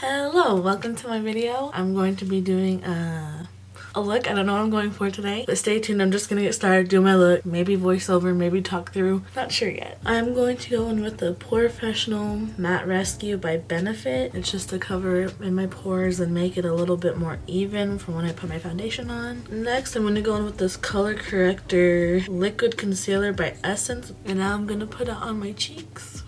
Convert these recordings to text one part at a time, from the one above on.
Hello, welcome to my video. I'm going to be doing a look. I don't know what I'm going for today, but stay tuned. I'm just gonna get started, do my look, maybe voiceover, maybe talk through, not sure yet. I'm going to go in with the Professional Matte Rescue by Benefit. It's just to cover in my pores and make it a little bit more even from when I put my foundation on. Next, I'm gonna go in with this Color Corrector Liquid Concealer by Essence, and now I'm gonna put it on my cheeks.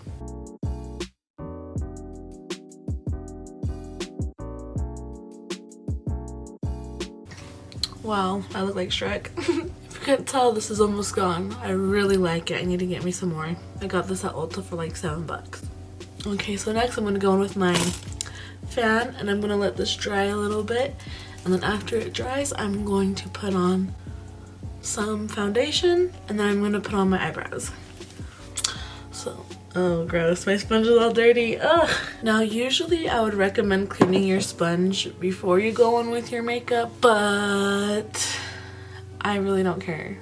Wow, I look like Shrek. If you can't tell, this is almost gone. I really like it. I need to get me some more. I got this at Ulta for like $7. Okay, so next I'm gonna go in with my fan and I'm gonna let this dry a little bit. And then after it dries, I'm going to put on some foundation and then I'm gonna put on my eyebrows. So, oh gross, my sponge is all dirty. Ugh. Now usually I would recommend cleaning your sponge before you go on with your makeup, but I really don't care.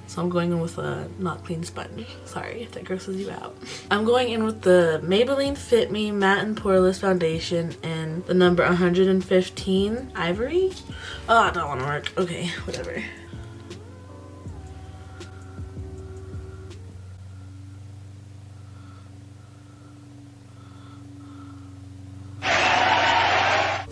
So I'm going in with a not clean sponge. Sorry if that grosses you out. I'm going in with the Maybelline Fit Me Matte and Poreless Foundation in the number 115 Ivory. Oh, that don't want to work. Okay, whatever.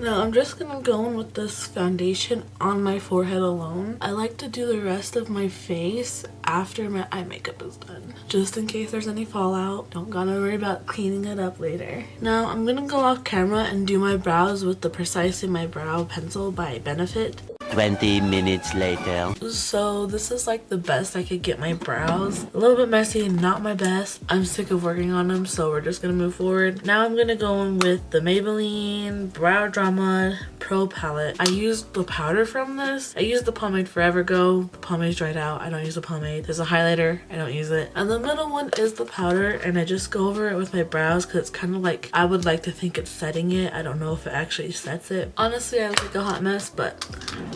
Now I'm just gonna go in with this foundation on my forehead alone. I like to do the rest of my face after my eye makeup is done, just in case there's any fallout. Don't gotta worry about cleaning it up later. Now I'm gonna go off camera and do my brows with the Precisely My Brow pencil by Benefit. 20 minutes later. So this is like the best I could get my brows. A little bit messy, not my best. I'm sick of working on them, so we're just gonna move forward. Now I'm gonna go in with the Maybelline Brow Drama Pro Palette. I used the powder from this. I used the pomade forever ago. The pomade's dried out. I don't use the pomade. There's a highlighter. I don't use it. And the middle one is the powder, and I just go over it with my brows because it's kind of like, I would like to think it's setting it. I don't know if it actually sets it. Honestly, I look like a hot mess, but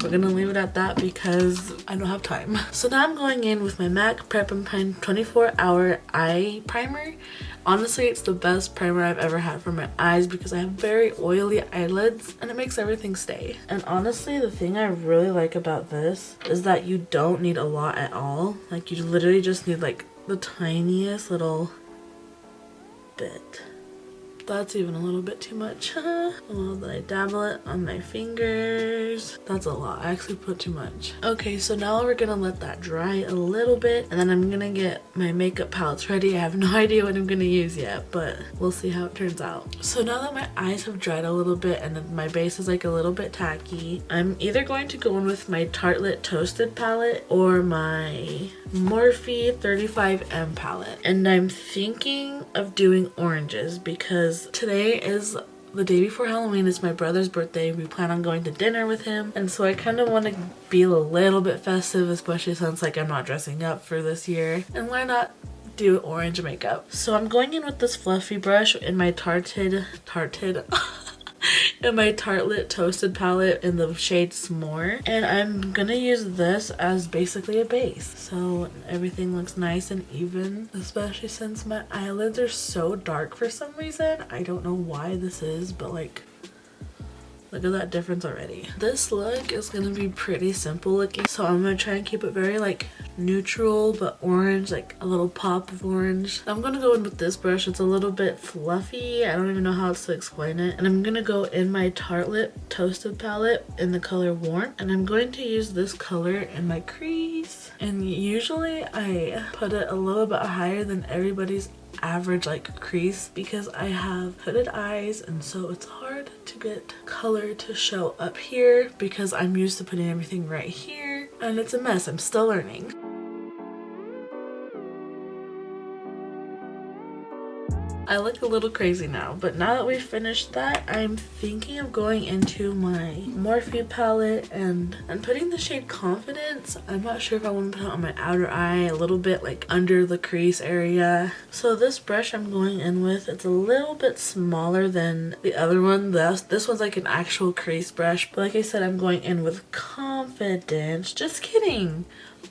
we're gonna leave it at that because I don't have time. So now I'm going in with my MAC Prep and Prime 24-hour eye primer. Honestly, it's the best primer I've ever had for my eyes because I have very oily eyelids and it makes everything stay. And honestly, the thing I really like about this is that you don't need a lot at all. Like, you literally just need like the tiniest little bit. That's even a little bit too much. Well, then I dabble it on my fingers. That's a lot. I actually put too much. Okay, so now we're gonna let that dry a little bit and then I'm gonna get my makeup palettes ready. I have no idea what I'm gonna use yet, but we'll see how it turns out. So now that my eyes have dried a little bit and my base is like a little bit tacky, I'm either going to go in with my Tartelette Toasted palette or my Morphe 35M palette. And I'm thinking of doing oranges because today is the day before Halloween. It's my brother's birthday. We plan on going to dinner with him, and so I kind of want to be a little bit festive, especially since like I'm not dressing up for this year, and why not do orange makeup? So I'm going in with this fluffy brush in my Tartelette Toasted palette in the shade S'more, and I'm gonna use this as basically a base so everything looks nice and even, especially since my eyelids are so dark for some reason. I don't know why this is, but like, look at that difference already. This look is gonna be pretty simple looking, so I'm gonna try and keep it very like neutral but orange, like a little pop of orange. I'm gonna go in with this brush. It's a little bit fluffy. I don't even know how else to explain it. And I'm gonna go in my Tartelette Toasted palette in the color Warm, and I'm going to use this color in my crease. And usually I put it a little bit higher than everybody's average like crease because I have hooded eyes, and so it's hard to get color to show up here because I'm used to putting everything right here, and it's a mess. I'm still learning. I look a little crazy now, but now that we've finished that, I'm thinking of going into my Morphe palette and putting the shade Confidence. I'm not sure if I want to put it on my outer eye, a little bit like under the crease area. So this brush I'm going in with, it's a little bit smaller than the other one. This one's like an actual crease brush, but like I said, I'm going in with Confidence. Just kidding.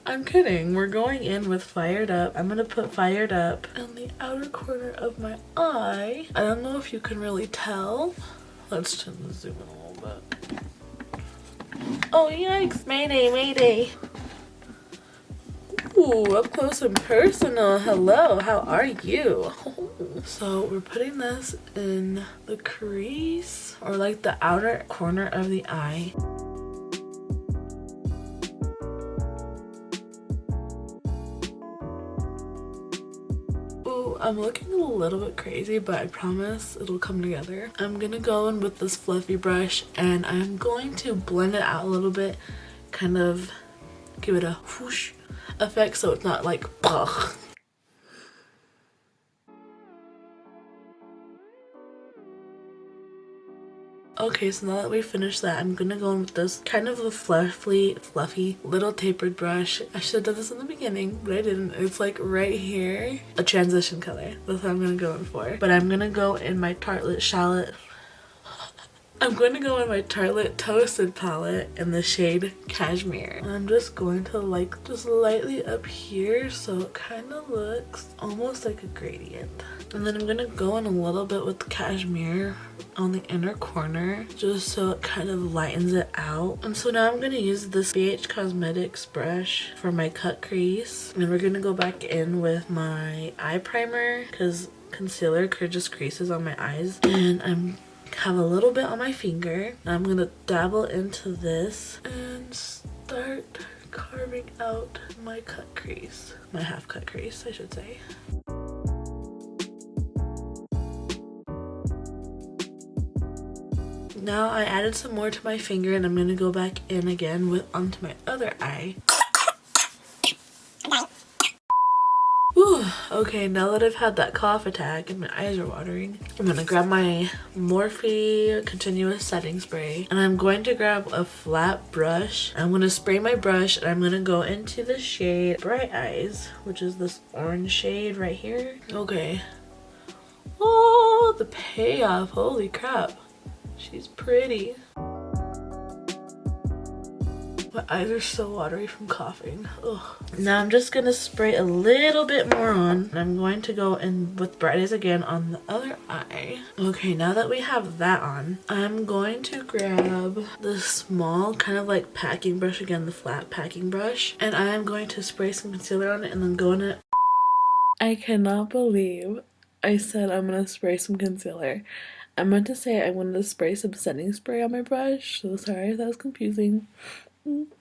I'm kidding. We're going in with Fired Up. I'm gonna put Fired Up in the outer corner of my eye. I don't know if you can really tell. Let's turn the zoom in a little bit. Oh yikes, mayday, mayday. Ooh, up close and personal. Hello, how are you? So we're putting this in the crease, or like the outer corner of the eye. Ooh, I'm looking a little bit crazy, but I promise it'll come together. I'm gonna go in with this fluffy brush and I'm going to blend it out a little bit, kind of give it a whoosh effect so it's not like ugh. Okay, so now that we finished that, I'm gonna go in with this kind of a fluffy little tapered brush. I should have done this in the beginning, but I didn't. It's like right here, a transition color. That's what I'm gonna go in for. But I'm gonna go in my Tartelette Shallot. I'm going to go in my Tartelette Toasted palette in the shade Cashmere. I'm just going to like just lightly up here so it kind of looks almost like a gradient. And then I'm going to go in a little bit with Cashmere on the inner corner just so it kind of lightens it out. And so now I'm going to use this BH Cosmetics brush for my cut crease. And we're going to go back in with my eye primer because concealer just creases on my eyes. And I'm have a little bit on my finger. I'm gonna dabble into this and start carving out my cut crease. My half cut crease, I should say. Now I added some more to my finger and I'm gonna go back in again onto my other eye. Whew. Okay, now that I've had that cough attack and my eyes are watering, I'm gonna grab my Morphe Continuous Setting Spray and I'm going to grab a flat brush. I'm gonna spray my brush and I'm gonna go into the shade Bright Eyes, which is this orange shade right here. Okay. Oh, the payoff. Holy crap. She's pretty. My eyes are so watery from coughing. Ugh. Now I'm just gonna spray a little bit more on. I'm going to go in with Bright Eyes again on the other eye. Okay, now that we have that on, I'm going to grab the small kind of like packing brush again, the flat packing brush, and I am going to spray some concealer on it and then go in it. I cannot believe I said I'm gonna spray some concealer. I meant to say I wanted to spray some setting spray on my brush, so sorry if that was confusing.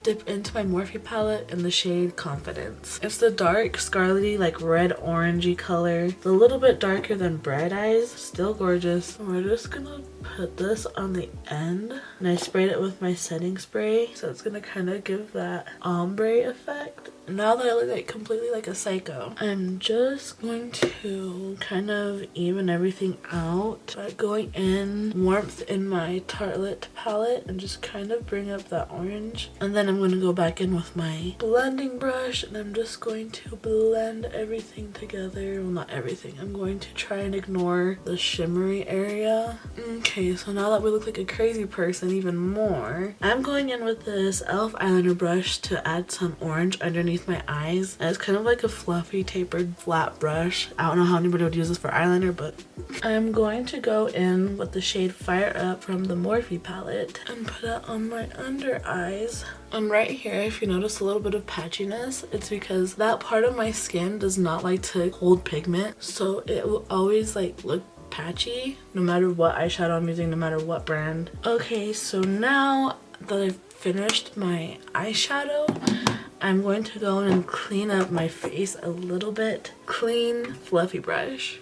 Dip into my Morphe palette in the shade Confidence. It's the dark scarlety like red orangey color. It's a little bit darker than Bright Eyes, still gorgeous. We're just gonna put this on the end and I sprayed it with my setting spray, so it's gonna kind of give that ombre effect. Now that I look like completely like a psycho, I'm just going to kind of even everything out by going in warmth in my Tartelette palette and just kind of bring up that orange. And then I'm going to go back in with my blending brush and I'm just going to blend everything together. Well, not everything. I'm going to try and ignore the shimmery area. Okay, so now that we look like a crazy person even more, I'm going in with this e.l.f. eyeliner brush to add some orange underneath my eyes. And it's kind of like a fluffy tapered flat brush. I don't know how anybody would use this for eyeliner, but I'm going to go in with the shade Fire Up from the Morphe palette and put it on my under eyes. And right here, if you notice a little bit of patchiness, it's because that part of my skin does not like to hold pigment, so it will always like look patchy no matter what eyeshadow I'm using, no matter what brand. Okay, so now that I've finished my eyeshadow, I'm going to go in and clean up my face a little bit. Clean, fluffy brush.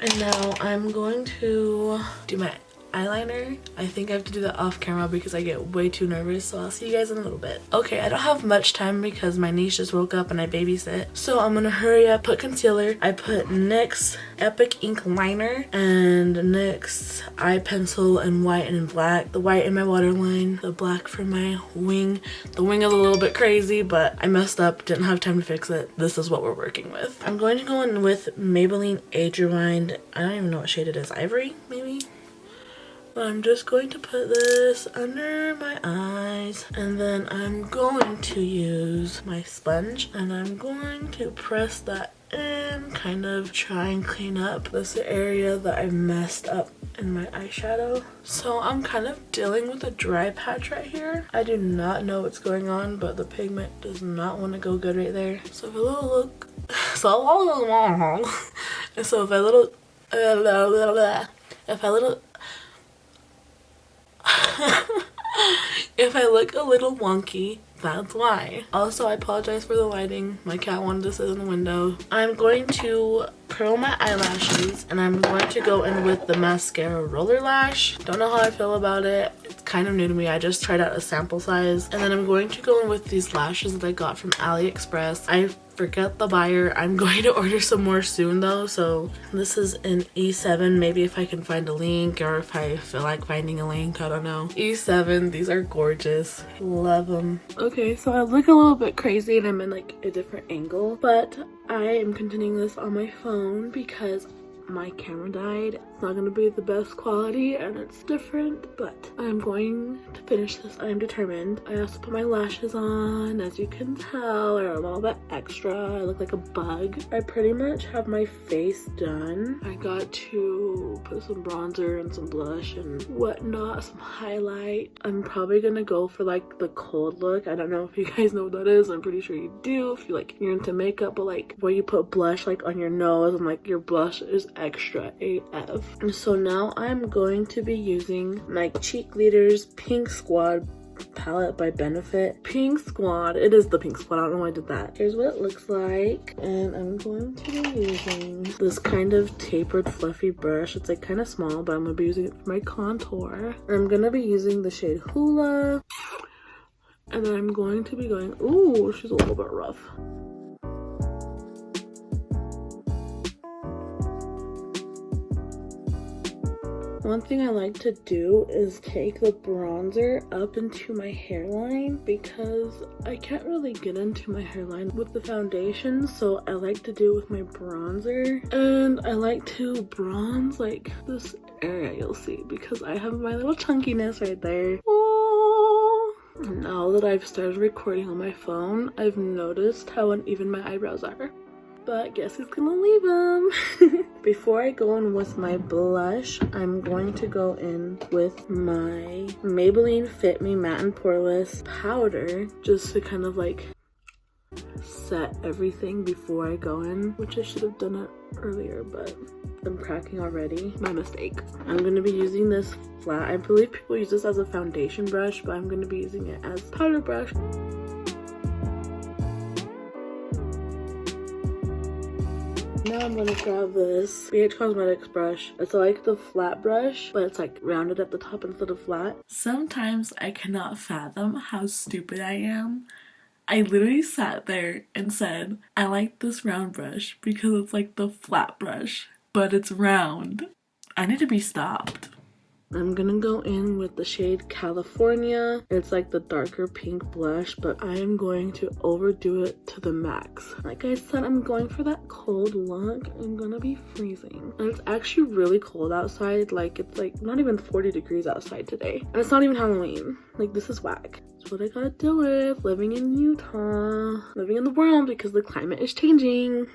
And now I'm going to do my eyeliner. I think I have to do that off camera because I get way too nervous, so I'll see you guys in a little bit. Okay, I don't have much time because my niece just woke up and I babysit, so I'm gonna hurry up. Put concealer. I put NYX Epic Ink Liner and NYX eye pencil in white and in black. The white in my waterline, the black for my wing. The wing is a little bit crazy, but I messed up, didn't have time to fix it. This is what we're working with. I'm going to go in with Maybelline Age Rewind. I don't even know what shade it is. Ivory, maybe? I'm just going to put this under my eyes, and then I'm going to use my sponge and I'm going to press that in, kind of try and clean up this area that I messed up in my eyeshadow. So I'm kind of dealing with a dry patch right here. I do not know what's going on, but the pigment does not want to go good right there. So if I look, if I look a little wonky, that's why. Also, I apologize for the lighting. My cat wanted to sit in the window. I'm going to curl my eyelashes, and I'm going to go in with the mascara roller lash. Don't know how I feel about it. It's kind of new to me. I just tried out a sample size. And then I'm going to go in with these lashes that I got from AliExpress. I forget the buyer. I'm going to order some more soon though. So this is in E7. Maybe if I can find a link, or if I feel like finding a link, I don't know. E7, these are gorgeous. Love them. Okay, so I look a little bit crazy and I'm in like a different angle, but I am continuing this on my phone because my camera died. It's not going to be the best quality and it's different, but I'm going to finish this. I am determined. I also put my lashes on. As you can tell, they're a little bit extra. I look like a bug. I pretty much have my face done. I got to put some bronzer and some blush and whatnot, some highlight. I'm probably going to go for like the cold look. I don't know if you guys know what that is. I'm pretty sure you do if you're into makeup, but like where you put blush like on your nose and like your blush is extra AF. So now I'm going to be using my Cheek Leaders Pink Squad palette by Benefit. Pink Squad. It is the Pink Squad. I don't know why I did that. Here's what it looks like. And I'm going to be using this kind of tapered fluffy brush. It's like kind of small, but I'm going to be using it for my contour. I'm going to be using the shade Hula. And then I'm going to be going, ooh, she's a little bit rough. One thing I like to do is take the bronzer up into my hairline because I can't really get into my hairline with the foundation, so I like to do it with my bronzer. And I like to bronze like this area, you'll see, because I have my little chunkiness right there. Oh. Now that I've started recording on my phone, I've noticed how uneven my eyebrows are. But guess who's gonna leave them? Before I go in with my blush, I'm going to go in with my Maybelline Fit Me Matte and Poreless powder just to kind of like set everything before I go in, which I should have done it earlier, but I'm cracking already. My mistake. I'm going to be using this flat. I believe people use this as a foundation brush, but I'm going to be using it as powder brush. Now I'm gonna grab this BH Cosmetics brush. It's like the flat brush, but it's like rounded at the top instead of flat. Sometimes I cannot fathom how stupid I am. I literally sat there and said, I like this round brush because it's like the flat brush, but it's round. I need to be stopped. I'm gonna go in with the shade California. It's like the darker pink blush, but I am going to overdo it to the max. Like I said, I'm going for that cold look. I'm gonna be freezing. And it's actually really cold outside. Like it's like not even 40 degrees outside today. And it's not even Halloween. Like this is whack. That's what I gotta deal with living in Utah. Living in the world because the climate is changing.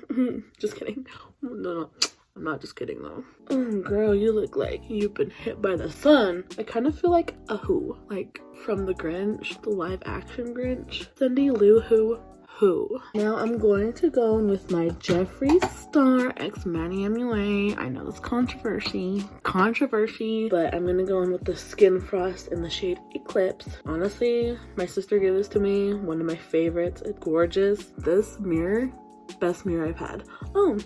Just kidding. No. I'm not just kidding though. Oh girl, you look like you've been hit by the sun. I kind of feel like a Who, like from the Grinch, the live action Grinch. Cindy Lou Who. Now I'm going to go in with my Jeffree Star X Mani Amoulet. I know it's controversy, but I'm gonna go in with the Skin Frost in the shade Eclipse. Honestly, my sister gave this to me, one of my favorites. It's gorgeous. This mirror, best mirror I've had. Oh,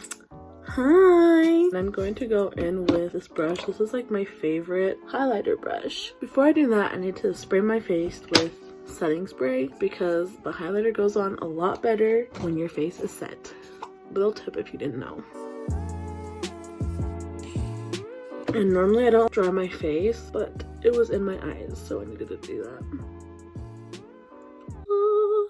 hi! And I'm going to go in with this brush. This is like my favorite highlighter brush. Before I do that, I need to spray my face with setting spray because the highlighter goes on a lot better when your face is set. Little tip if you didn't know. And normally I don't dry my face, but it was in my eyes, so I needed to do that.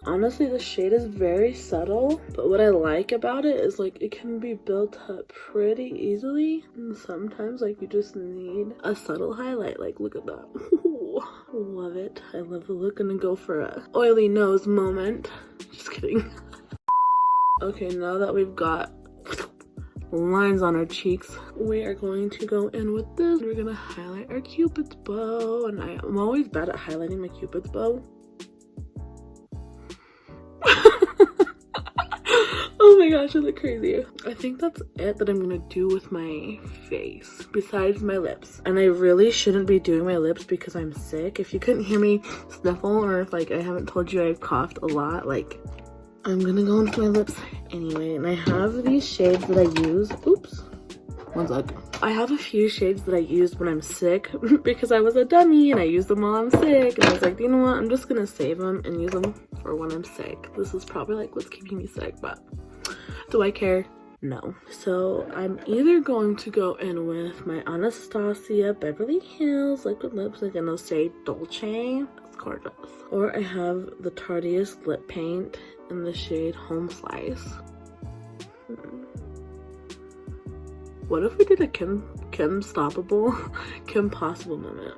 Honestly, the shade is very subtle, but what I like about it is like it can be built up pretty easily. And sometimes like you just need a subtle highlight. Like look at that. Ooh, love it. I love the look. Gonna go for a oily nose moment. Just kidding. Okay, now that we've got lines on our cheeks, we are going to go in with this. We're gonna highlight our cupid's bow, and I'm always bad at highlighting my cupid's bow. Oh my gosh, I look crazy. I think that's it that I'm gonna do with my face, besides my lips. And I really shouldn't be doing my lips because I'm sick. If you couldn't hear me sniffle, or if like I haven't told you I've coughed a lot, like I'm gonna go into my lips anyway. And I have these shades that I use. Oops, one sec. I have a few shades that I used when I'm sick because I was a dummy and I used them while I'm sick. And I was like, you know what? I'm just gonna save them and use them for when I'm sick. This is probably like what's keeping me sick, but do I care? No. So I'm either going to go in with my Anastasia Beverly Hills liquid lipstick in the shade Dolce. It's gorgeous. Or I have the Tarteist lip paint in the shade Home Slice. What if we did a Kim Possible moment?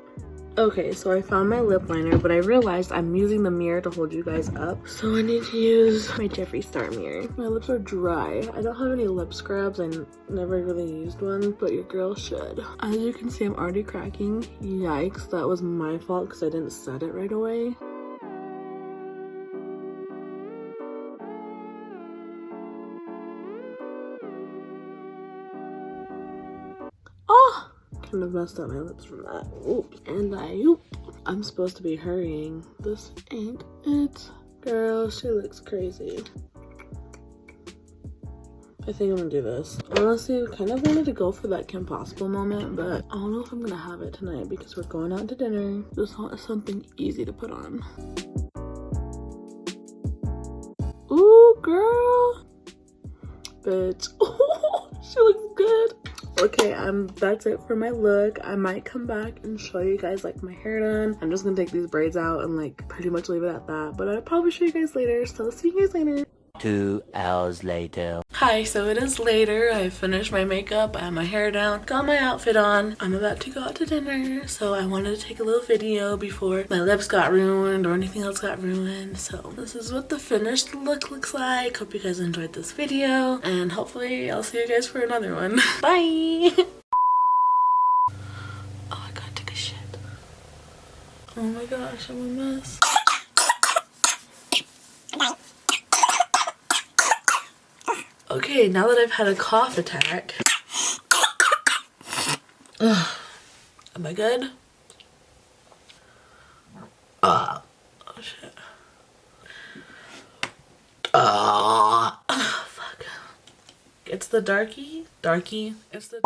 Okay, so I found my lip liner, but I realized I'm using the mirror to hold you guys up. So I need to use my Jeffree Star mirror. My lips are dry. I don't have any lip scrubs. I never really used one, but your girl should. As you can see, I'm already cracking. Yikes, that was my fault because I didn't set it right away. Oh! Kind of messed up my lips from that. Oops. And I'm supposed to be hurrying. This ain't it. Girl, she looks crazy. I think I'm gonna do this. Honestly, I kind of wanted to go for that Kim Possible moment, but I don't know if I'm gonna have it tonight because we're going out to dinner. Just want something easy to put on. Ooh, girl. Bitch. Oh, she looks good. Okay, that's it for my look. I might come back and show you guys like my hair done. I'm just gonna take these braids out and like pretty much leave it at that, but I'll probably show you guys later, so see you guys later. 2 hours later. Hi, so it is later. I finished my makeup, I have my hair down, got my outfit on. I'm about to go out to dinner, so I wanted to take a little video before my lips got ruined or anything else got ruined. So this is what the finished look looks like. Hope you guys enjoyed this video, and hopefully I'll see you guys for another one. Bye! Oh, I gotta take a shit. Oh my gosh, I'm a mess. Okay, now that I've had a cough attack. Am I good? Oh shit. Oh, fuck. It's the darky. It's the